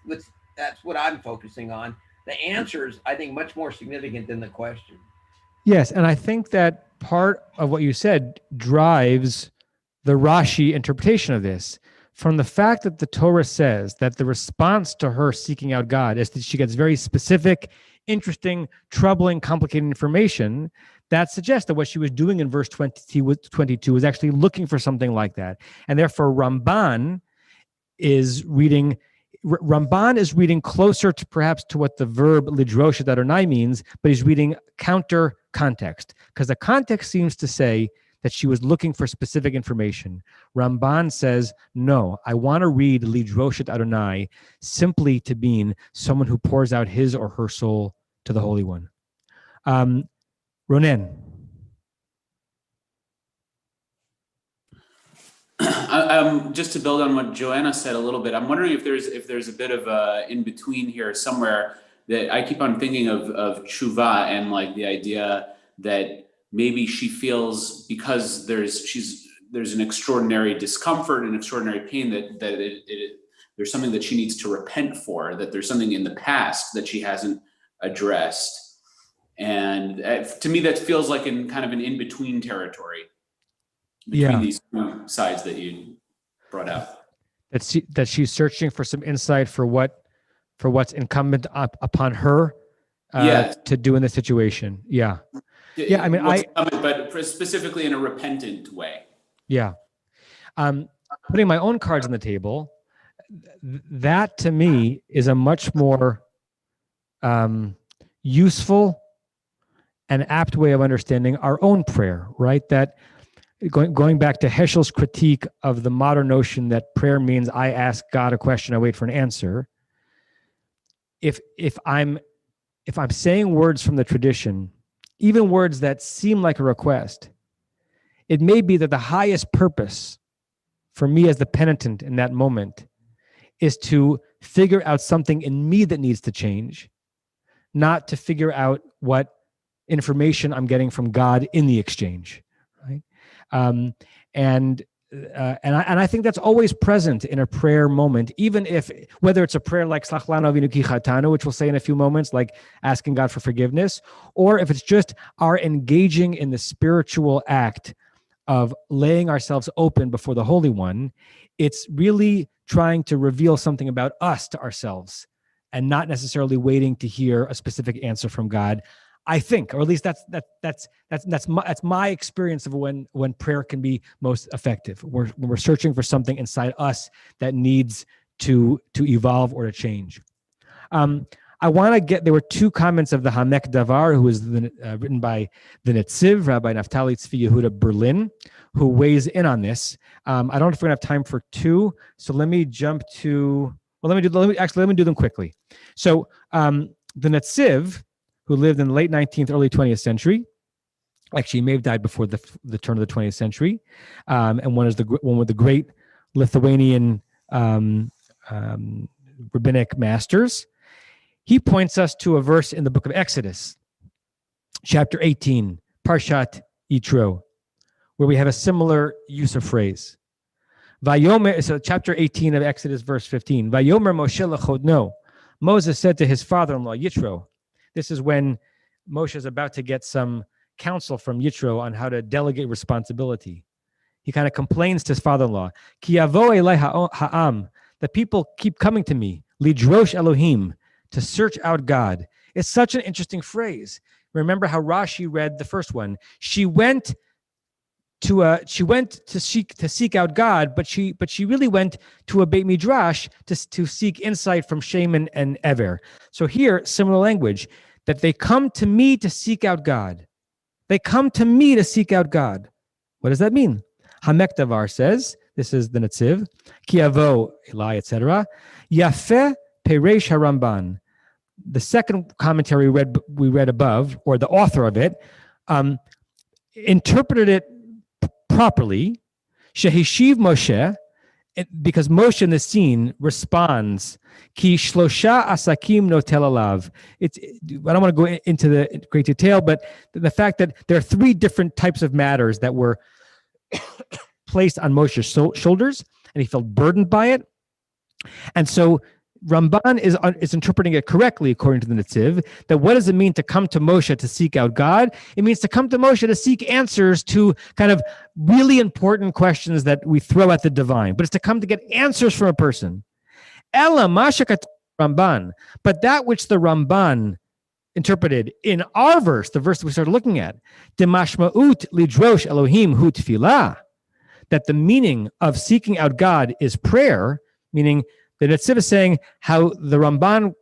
what I'm focusing on. The answer is, I think, much more significant than the question. Yes, and I think that part of what you said drives the Rashi interpretation of this. From the fact that the Torah says that the response to her seeking out God is that she gets very specific, interesting, troubling, complicated information, that suggests that what she was doing in verse 22 was actually looking for something like that. And therefore, Ramban is reading closer to perhaps to what the verb lidrosh et Adonai means, but he's reading counter context, because the context seems to say that she was looking for specific information. Ramban says, no, I want to read lidrosh et Adonai simply to mean someone who pours out his or her soul to the Holy One. Ronen. Just to build on what Joanna said a little bit, I'm wondering if there's a bit of a in between here somewhere, that I keep on thinking of tshuva, and like the idea that maybe she feels because there's an extraordinary discomfort and extraordinary pain that there's something that she needs to repent for, that there's something in the past that she hasn't addressed. And to me, that feels like in kind of an in-between territory between these two sides that you brought up. That she's searching for some insight for what's incumbent upon her to do in the situation. Yeah. I mean, but specifically in a repentant way. Yeah. Putting my own cards on the table, that to me is a much more useful and apt way of understanding our own prayer, right? That going back to Heschel's critique of the modern notion that prayer means I ask God a question, I wait for an answer. If I'm saying words from the tradition, even words that seem like a request, it may be that the highest purpose for me as the penitent in that moment is to figure out something in me that needs to change, not to figure out what information I'm getting from God in the exchange, right? And I think that's always present in a prayer moment, even if, whether it's a prayer like Slach lanu avinu ki chatanu, which we'll say in a few moments, like asking God for forgiveness, or if it's just our engaging in the spiritual act of laying ourselves open before the Holy One. It's really trying to reveal something about us to ourselves and not necessarily waiting to hear a specific answer from God. I think, or at least that's my experience of when prayer can be most effective. When we're searching for something inside us that needs to evolve or to change. I want to get, there were 2 comments of the Hamek Davar, who is written by the Netziv, Rabbi Naftali Tzvi Yehuda Berlin, who weighs in on this. I don't know if we're gonna have time for 2, so let me jump to. Well, let me do them quickly. So the Netziv, who lived in the late 19th, early 20th century, Actually, he may have died before the turn of the 20th century. And one with the great Lithuanian rabbinic masters. He points us to a verse in the book of Exodus, chapter 18, Parshat Yitro, where we have a similar use of phrase. Vayomer, so chapter 18 of Exodus, verse 15. Vayomer Moshe lechodno. Moses said to his father-in-law, Yitro. This is when Moshe is about to get some counsel from Yitro on how to delegate responsibility. He kind of complains to his father-in-law, Ki yavo elai ha'am. The people keep coming to me, lidrosh Elohim, to search out God. It's such an interesting phrase. Remember how Rashi read the first one. She went to seek out God, but she really went to a Beit Midrash to seek insight from Shaman and Ever. So here, similar language, that they come to me to seek out God. They come to me to seek out God. What does that mean? Hamek Davar says, this is the Netziv, Ki yavo Eli, etc. Yafeh Peresh HaRamban. The second commentary we read above, or the author of it, interpreted it properly. Shehishiv Moshe, because Moshe in the scene responds, Ki shlosha asakim notel alav. I don't want to go into the great detail, but the fact that there are three different types of matters that were placed on Moshe's shoulders, and he felt burdened by it. And so Ramban is interpreting it correctly, according to the Netziv, that what does it mean to come to Moshe to seek out God? It means to come to Moshe to seek answers to kind of really important questions that we throw at the divine, but it's to come to get answers from a person. Ella mashakat Ramban, but that which the Ramban interpreted in our verse, the verse that we started looking at, demashma'ut lidrosh Elohim hu tefillah, that the meaning of seeking out God is prayer, meaning the Netziv is saying how the Ramban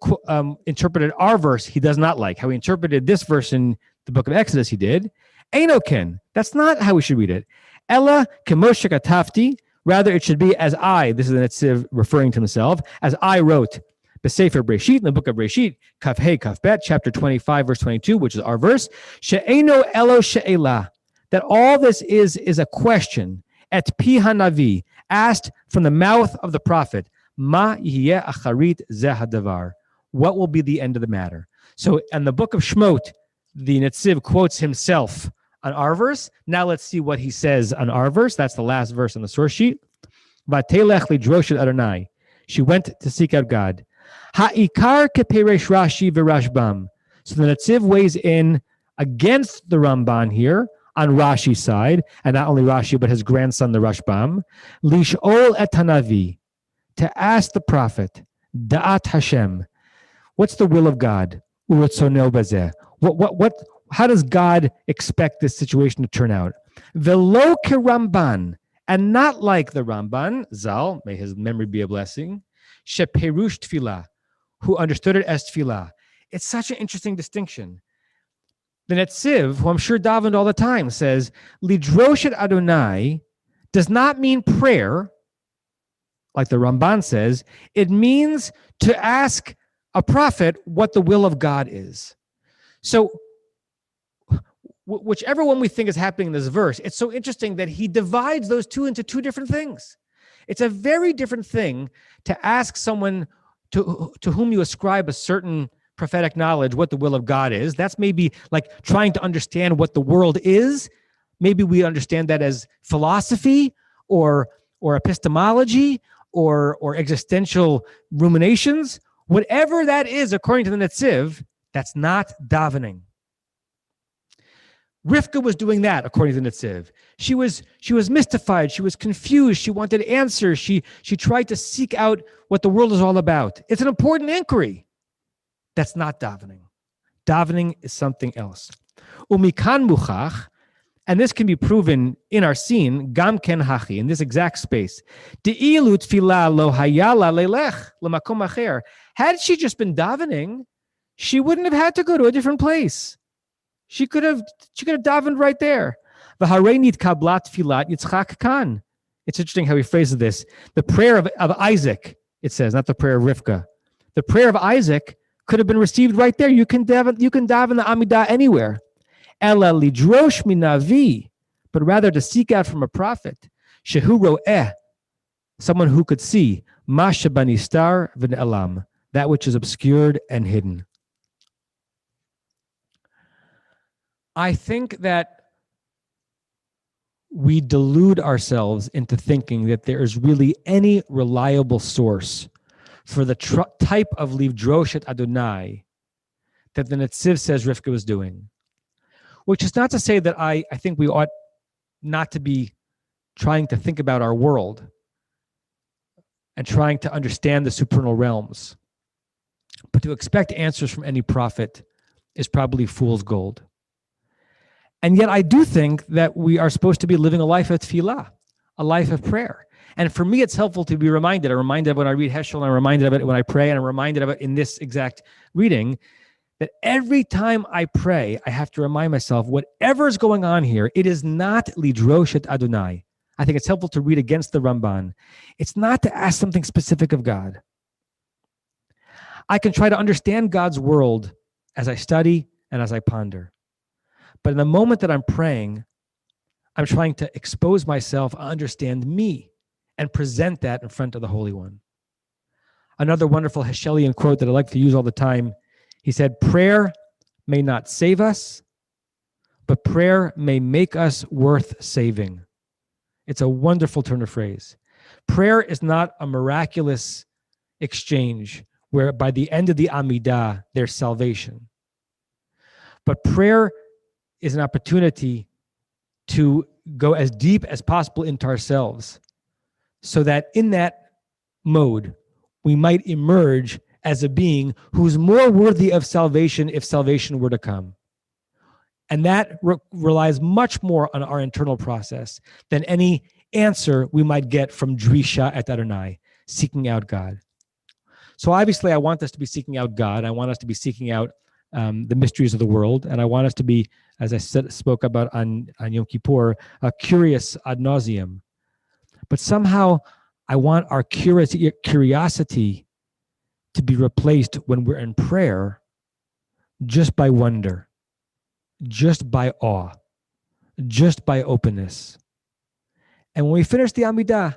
interpreted our verse, he does not like. How he interpreted this verse in the book of Exodus, he did. Einoken, that's not how we should read it. Ella kemoshe katafti, rather it should be as I, this is the Netziv referring to himself, as I wrote, B'Sefer Breshit, in the book of Breshit, Kaf Hey Kaf Bet, chapter 25, verse 22, which is our verse, She'eino elo she'ela, that all this is a question, et pi hanavi, asked from the mouth of the prophet, Ma yihye acharit zeh hadavar. What will be the end of the matter? So in the book of Shmot, the Netziv quotes himself on our verse. Now let's see what he says on our verse. That's the last verse on the source sheet. Vatelech lidrosh et Adonai. She went to seek out God. Ha'ikar keperesh Rashi v'Rashbam. So the Netziv weighs in against the Ramban here on Rashi's side, and not only Rashi, but his grandson, the Rashbam. Lish'ol et Hanavi. To ask the prophet, Da'at Hashem, what's the will of God? Uratzono bazeh. How does God expect this situation to turn out? Velo Ramban, and not like the Ramban, Zal, may his memory be a blessing, Sheperush Tfilah, who understood it as Tfilah. It's such an interesting distinction. The Netziv, who I'm sure davened all the time, says, Lidrosh et Adonai does not mean prayer, like the Ramban says. It means to ask a prophet what the will of God is. So whichever one we think is happening in this verse, it's so interesting that he divides those two into two different things. It's a very different thing to ask someone to whom you ascribe a certain prophetic knowledge what the will of God is. That's maybe like trying to understand what the world is. Maybe we understand that as philosophy or epistemology or existential ruminations. Whatever that is, according to the Netziv, that's not davening. Rivka was doing that, according to the Netziv. She was mystified. She was confused. She wanted answers. She tried to seek out what the world is all about. It's an important inquiry. That's not davening. Davening is something else. Umikan muchach, and this can be proven in our scene, gam ken hachi, in this exact space. De'ilu tfilah lo hayala lelech lemakom acher. Had she just been davening, she wouldn't have had to go to a different place. She could have davened right there. V'hareinit kablat tfilat Yitzchak kan. It's interesting how he phrases this. The prayer of Isaac, it says, not the prayer of Rivka. The prayer of Isaac could have been received right there. You can daven the Amidah anywhere. Ela lidrosh minavi, but rather to seek out from a prophet, shehu ro'eh, someone who could see, masha banistar v'ne'elam, that which is obscured and hidden. I think that we delude ourselves into thinking that there is really any reliable source for the type of livdrosh et Adonai that the Netziv says Rivka was doing. Which is not to say that I think we ought not to be trying to think about our world and trying to understand the supernal realms. But to expect answers from any prophet is probably fool's gold. And yet I do think that we are supposed to be living a life of tefillah, a life of prayer. And for me, it's helpful to be reminded. I'm reminded of when I read Heschel, and I'm reminded of it when I pray, and I'm reminded of it in this exact reading, that every time I pray, I have to remind myself, whatever is going on here, it is not lidrosh et Adonai. I think it's helpful to read against the Ramban. It's not to ask something specific of God. I can try to understand God's world as I study and as I ponder. But in the moment that I'm praying, I'm trying to expose myself, understand me, and present that in front of the Holy One. Another wonderful Heschelian quote that I like to use all the time, he said, prayer may not save us, but prayer may make us worth saving. It's a wonderful turn of phrase. Prayer is not a miraculous exchange where by the end of the Amidah, there's salvation. But prayer is an opportunity to go as deep as possible into ourselves so that in that mode, we might emerge as a being who's more worthy of salvation if salvation were to come. And that relies much more on our internal process than any answer we might get from Drisha et Adonai, seeking out God. So obviously, I want us to be seeking out God. I want us to be seeking out the mysteries of the world. And I want us to be, as I spoke about on Yom Kippur, curious ad nauseum. But somehow, I want our curiosity to be replaced when we're in prayer just by wonder, just by awe, just by openness. And when we finish the Amidah,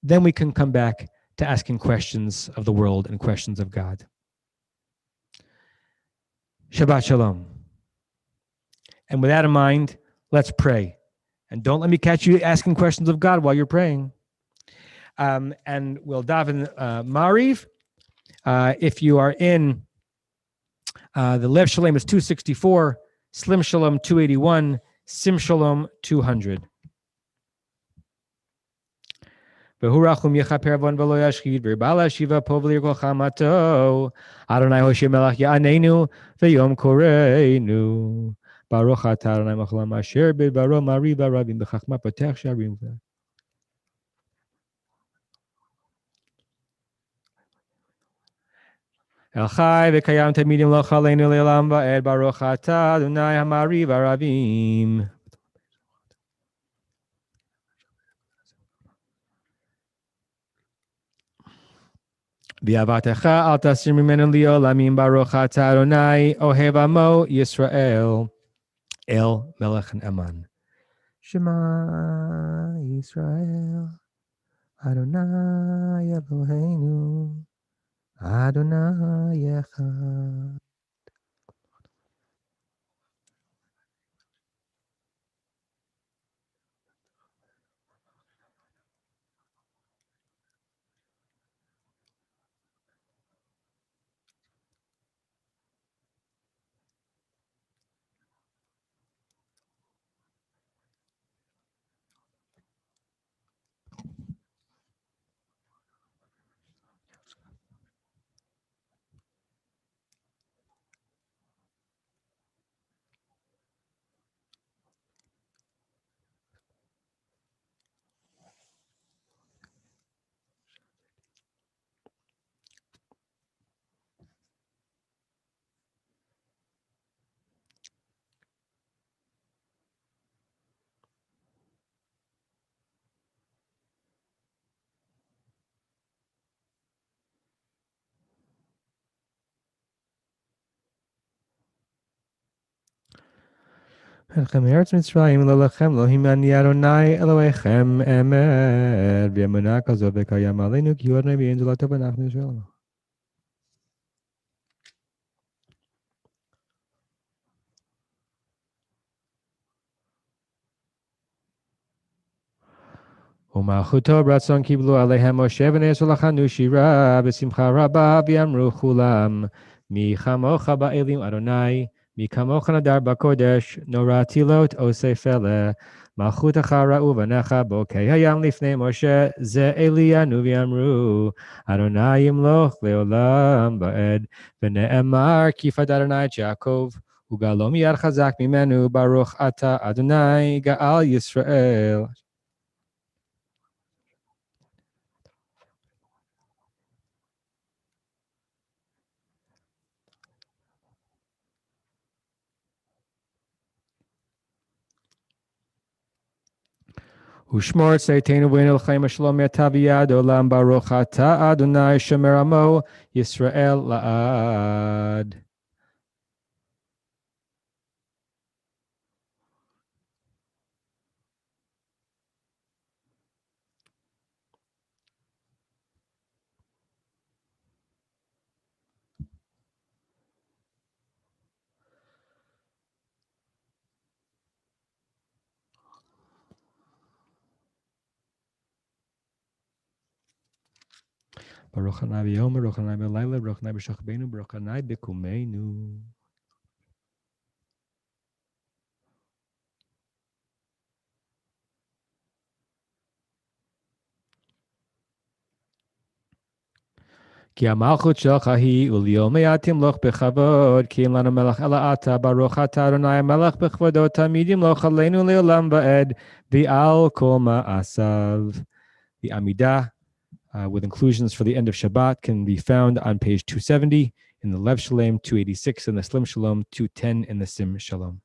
then we can come back to asking questions of the world and questions of God. Shabbat Shalom. And with that in mind, let's pray. And don't let me catch you asking questions of God while you're praying. And we'll daven Mariv. If you are in the Lev Shalom is 264, Slim Shalom 281, Sim Shalom 200. V'hurachum yechaper avon v'lo yashchid v'rbala shiva povli kol chamato Adonai Hosheh melech ya'anenu v'yom koreinu Baruch atah Adonai Macholam asher b'dvaro mari v'ravim b'chachma potech sharim. El chai v'kayam tamidim lo chaleinu le'olam va'ed Baruch atah Adonai hamari v'ravim. V'avatecha al tasir mimenu li'olamim Baruch atah Adonai ohev amo Yisrael El Melech and Eman. Shema Yisrael Adonai Eloheinu Adonai Echad. אתכם מארץ מצרים לא לכם לא הימני אדוני אלוהיכם אמת באמונה כזו וקיים עלינו כי הוא אדוני באנג'לתו ואנחנו ישראל. ומלכותו ברצון קיבלו עליהם משה ונעשו לכנו שירה בשמחה רבה ואמרו כולם מי כמוך באלים אדוני מי כמוך נדר בקודש נורא תהילות עושה פלא מלכותך ראו בניך בוקי הים לפני משה זה אלינו ואמרו אדוני ימלוך לעולם ועד ונאמר כי פדה אדוני את יעקב וגאלו מיד חזק ממנו ברוך אתה אדוני גאל ישראל. ושמור צאתנו ונלחם השלום יתה ביד עולם ברוך אתה אדוני שומר עמו ישראל לעד. ברוך ה' ביום, ברוך ה' בלילה, ברוך ה' בשוכבנו, ברוך ה' בקומנו. כי המלכות שלך היא, וליומי תמלוך בכבוד, כי אין לנו מלך אלא אתה, ברוך אתה אדוני המלך בכבודו, תמיד ימלוך עלינו לעולם ועד, ועל כל מעשיו. The Amidah, with inclusions for the end of Shabbat, can be found on page 270 in the Lev Shalom, 286 in the Slim Shalom, 210 in the Sim Shalom.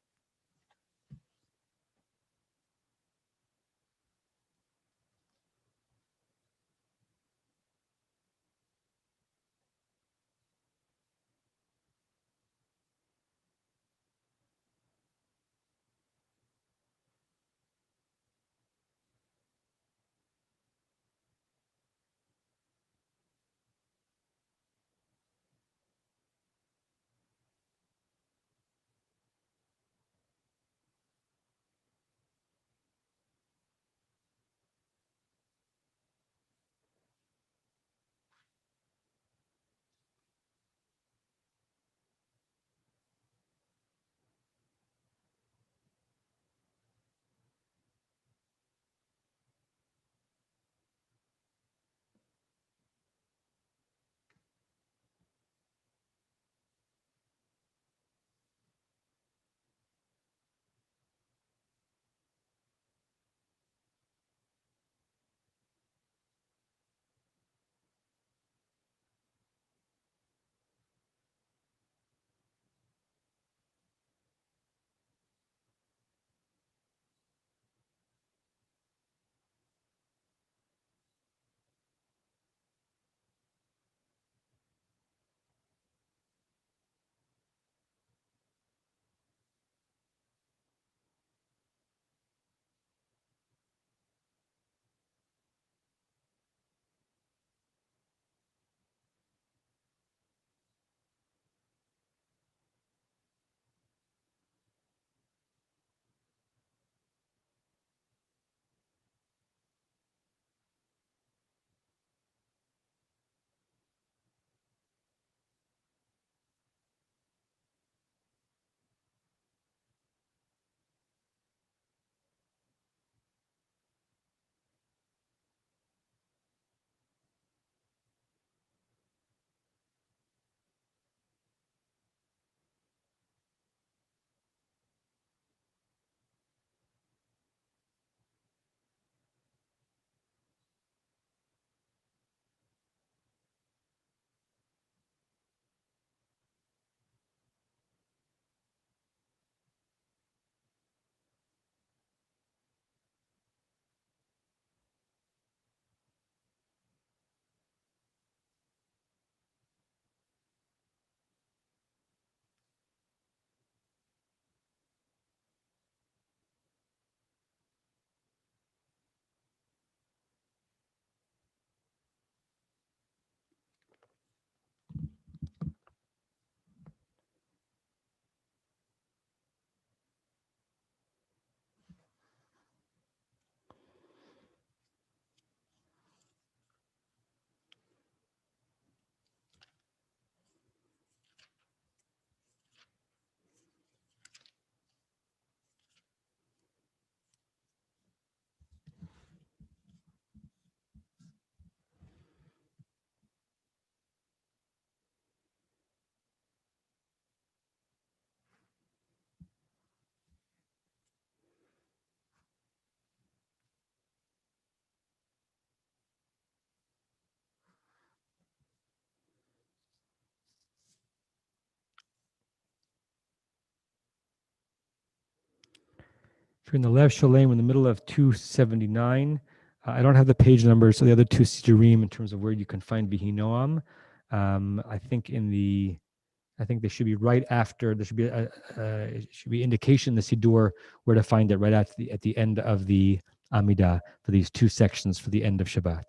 If you're in the Lev Shalem, we're in the middle of 279. I don't have the page numbers, so the other two Sidurim in terms of where you can find Bihi Noam. I think they should be right after. There should be it should be indication in the Sidur where to find it right at the end of the Amidah for these two sections for the end of Shabbat.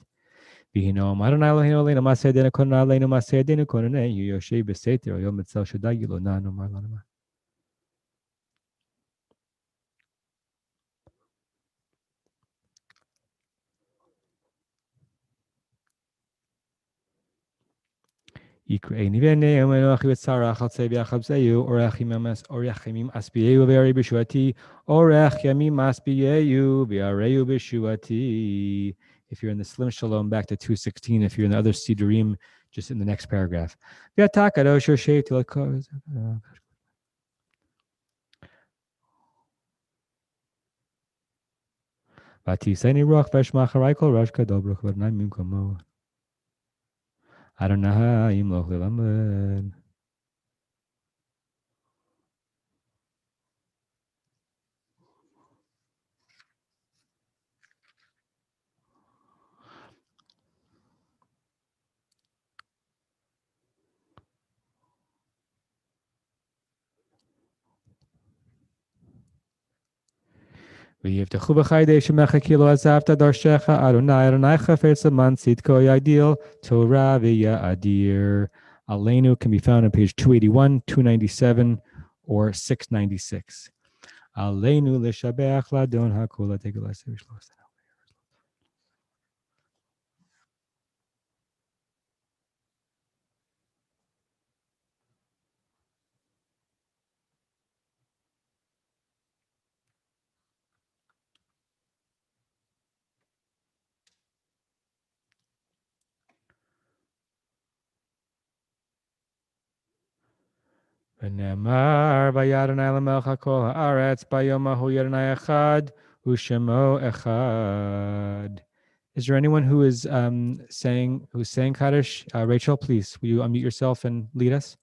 Bihi Noam Adonai Eloheinu Aleinu Maseh Adenu Kononai Aleinu Maseh Adenu Kononai Yoshev B'Seiter Yom Etzel Shaddai Yilona Nomar Lanama. Yikreini v'nei Omenuachi v'tzara Chaltzei v'Achabzeyu Orech Yamim Aspiyeyu v'Arei B'Shuati Orech Yamim Aspiyeyu v'Arei B'Shuati. If you're in the Slim Shalom, back to 216. If you're in the other Sidurim, just in the next paragraph. V'ata kadosh Yoshev Tilakov. V'tiseni ruach v'shma charai kol rosh gadol baruch v'adonai mimkomo. Adonai imloch le'lamed. V'yivtechu b'chaydei shemecha kilo azavta darshecha Adonai Adonai chafetz leman tzidko yadil Torah v'ya'adir. Aleinu can be found on page 281, 297, or 696. Aleinu l'shabeach ladon hakol ha'tegel ha'aseh v'shlos. V'nemar v'yadonai l'melech kol ha'aretz b'yom hahu yadonai echad u'shemo echad. Is there anyone who is saying Kaddish? Rachel, please, will you unmute yourself and lead us?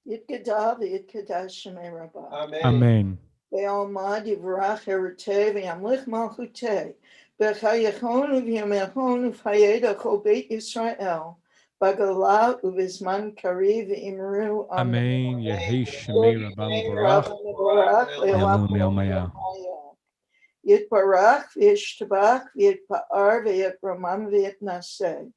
Yitgadah v'yitgadah Shemei Rabbah. Amen. Ve'almad yivrach eretei ve'yamlich malchutei. V'chayechon v'yamechon v'hayeda chol Beit Yisrael. B'galah u'bizman kariv v'imru. Amen. Yehi Shemei Rabbah Mevorach. Yalom Yomaya. Yitbarach v'yishtabach v'yitpa'ar v'yitramam v'yitnaseh.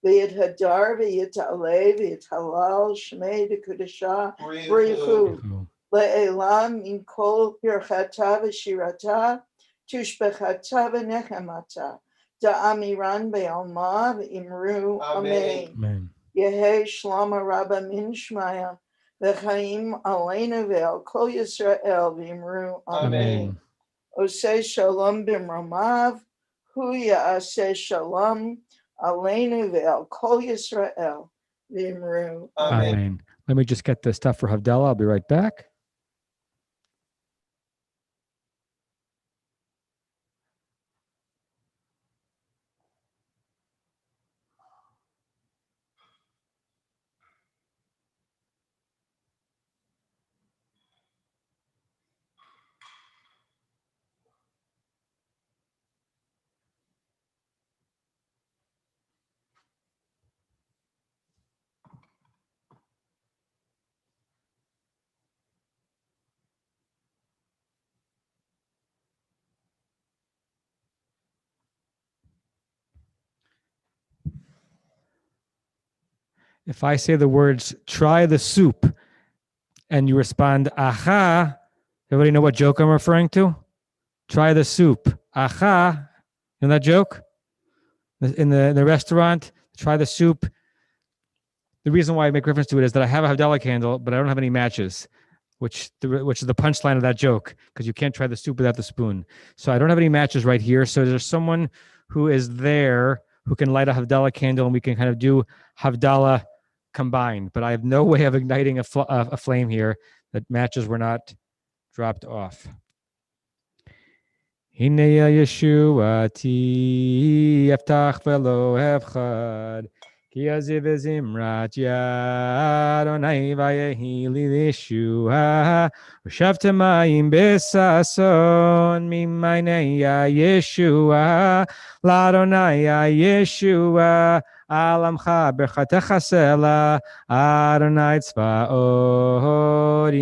V'yithadar v'yit'aleh v'yithalal Shemei d'Kudashah B'richu. Le'elam min kol birchata v'shirata tushbechata v'nechamata da'amiran be'alma v'imru amen. Yehei shlama rabba min shmaya v'chaim aleinu ve'al kol Yisrael v'imru amen. Oseh shalom b'mramav hu ya'aseh shalom aleinu ve'al kol Yisrael v'imru amen. Let me just get the stuff for Havdalah. I'll be right back. If I say the words, try the soup, and you respond, aha, everybody know what joke I'm referring to? Try the soup. Aha. You know that joke? In the restaurant, try the soup. The reason why I make reference to it is that I have a Havdalah candle, but I don't have any matches, which is the punchline of that joke, because you can't try the soup without the spoon. So I don't have any matches right here. So there's someone who is there who can light a Havdalah candle, and we can kind of do Havdalah combined. But I have no way of igniting a flame here. The matches were not dropped off. Hinei Yeshuati yaftach velo evchad Ki aziv zimrat ya Adonai vayehi li lishua Ushavte mayim besason mimaynei ya Yeshua L'Adonai ya Yeshua Alamcha berchatecha sela Adonai tzvaot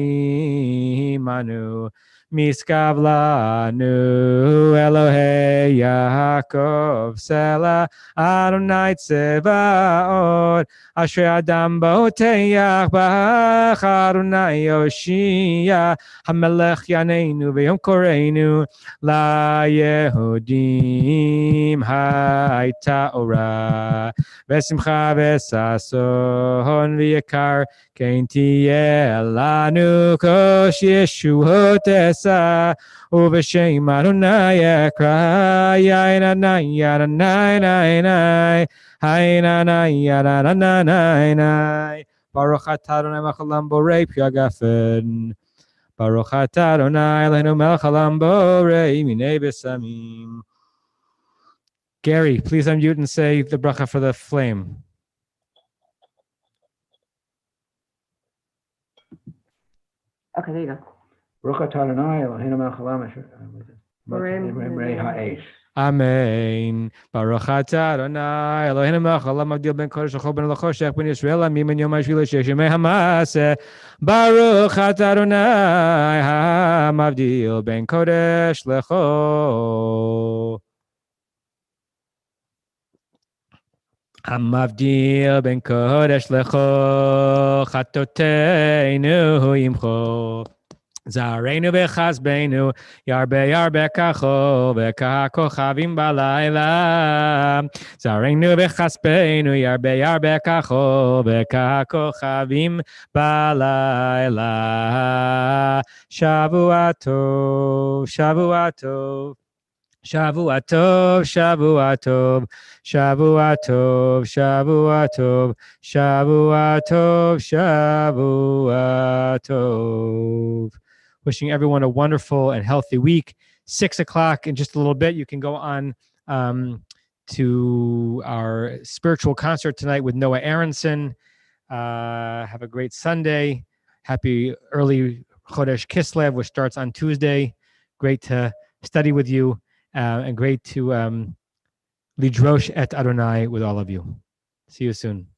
imanu Miskav lanu Elohei Yaakov Sela Adonai Tzevaot Asher Adam Boteach Bach Adonai Yoshia Hamelech Yaneinu V'yom Koreinu La Yehudim Hayta Ora V'simcha v'sason v'yekar Kein tiyeh lanu kosh Yeshuot esa Uv'shem Adonai ekra Yain Adonai Adonai Adonai Hain Adonai Adonai Baruch atah Adonai melech haolam borei pi hagafen Baruch atah Adonai Eloheinu melech haolam borei minei besamim. Gary, please unmute and say the bracha for the flame. Okay, there you go. Baruch atah Adonai Eloheinu melech haolam borei ha'esh. Amen. Baruch atah Adonai Eloheinu melech haolam magdil ben kodesh l'chol ben l'choshech ben Yisrael amim ben yom ha'shvi l'sheish yemei ha'maseh. Baruch atah Adonai ha'mavdil ben kodesh l'chol. Hamavdil ben kodesh l'chol chatoteinu yimcho. Zareinu v'chasbeinu yarbe yarbe kacho v'kakochavim balayla. Zareinu v'chasbeinu yarbe yarbe kacho v'kakochavim balayla. Shavua tov, Shavua tov. Shavua tov, Shavua tov, Shavua tov, Shavua tov, Shavua tov, Shavua tov. Wishing everyone a wonderful and healthy week. 6 o'clock in just a little bit, you can go on to our spiritual concert tonight with Noah Aronson. Have a great Sunday. Happy early Chodesh Kislev, which starts on Tuesday. Great to study with you. And great to Lidrosh et Adonai with all of you. See you soon.